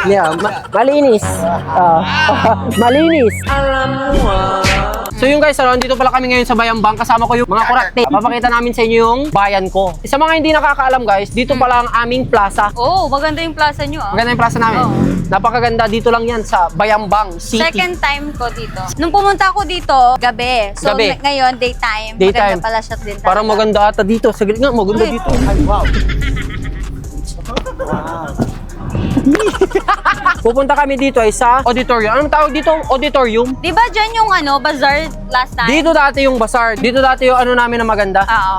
Yeah, malinis. Malinis. So yung guys, dito pala kami ngayon sa Bayambang. Kasama ko yung mga kurakte. Papakita namin sa inyo yung bayan ko. Sa mga hindi nakakaalam guys, dito pala ang aming plaza. Oh, maganda yung plaza nyo ah. Maganda yung plaza namin. Oo. Napakaganda, dito lang yan sa Bayambang City. Second time ko dito. Nung pumunta ako dito, gabi. So Gabi. ngayon, daytime. Daytime. Maganda pala siya din talaga. Parang maganda ata dito. Saglit nga, maganda dito. Ay, wow. Pupunta kami dito ay sa auditorium. Anong tawag dito? Auditorium? Di ba dyan yung bazaar last time? Dito dati yung bazaar. Dito dati yung ano namin na maganda. Oo.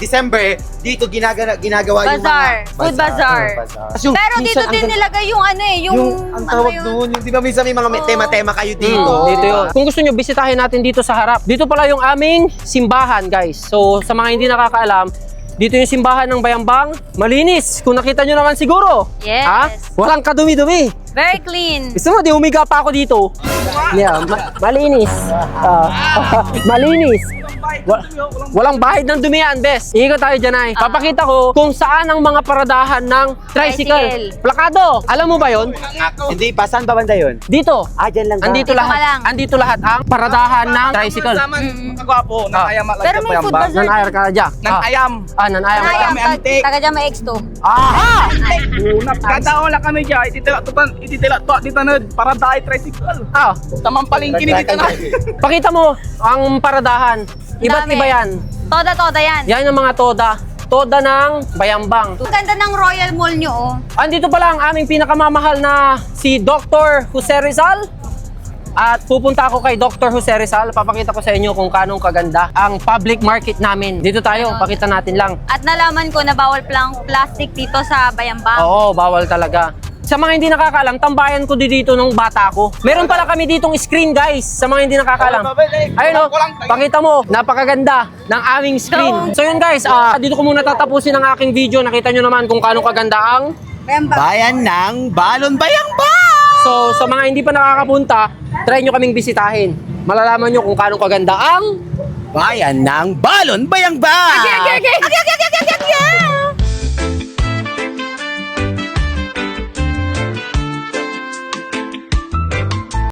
December, dito ginagawa Bazaar. Food bazaar. Yung Pero dito minsan, din nilagay yung yung ang tawag doon, yung di ba minsan may mga tema-tema kayo dito. Dito yun. Kung gusto nyo, bisitahin natin dito sa harap. Dito pala yung aming simbahan, guys. So, sa mga hindi nakakaalam, dito yung simbahan ng Bayambang. Malinis. Kung nakita nyo naman siguro. Yes. Ha? Walang kadumi-dumi. Very clean. Gusto mo, di humiga pa ako dito. Yeah, malinis. Malinis. Walang bahid ng dumihan, bes. Iikot tayo dyan ay. Papakita ko kung saan ang mga paradahan ng tricycle. Tricycle. Plakado. Alam mo ba yon? Hindi pa, saan ba banda yun? Dito. Dyan lang ba? Andito Dito ka lahat. lang. Andito lahat ang paradahan ng tricycle. Kagwapo, nanayam Pero may food bazaar. Nanayar ka na dyan. Nanayam. Nanayam. Ayam, May antik. taga dyan may X2. Aha! Unap. Kadaon lang kami dyan. Ititila to dito na para dahil tricycle. Ah, Tamang palingkin dito na. pakita mo ang paradahan. Iba't Dami. iba yan. Toda yan. Yan ang mga toda. Toda ng Bayambang. Ang ganda ng Royal Mall nyo oh. Andito pala ang aming pinakamamahal na si Dr. Jose Rizal. At pupunta ako kay Dr. Jose Rizal. Papakita ko sa inyo kung kanong kaganda ang public market namin. Dito tayo, pakita natin lang. At nalaman ko na bawal plang plastic dito sa Bayambang. Oo, bawal talaga. Sa mga hindi nakakaalam, tambayan ko dito nung bata ko. Meron pala kami ditong screen, guys. Sa mga hindi nakakaalam. Ayun o, pakita mo, napakaganda ng aming screen. So yun guys, dito ko muna tatapusin ang aking video. Nakita nyo naman kung kanong kaganda ang... Bayambang. Bayan ng Balon Bayangba! So sa mga hindi pa nakakapunta, try nyo kaming bisitahin. Malalaman nyo kung kanong kaganda ang... Bayan ng Balon Bayangba!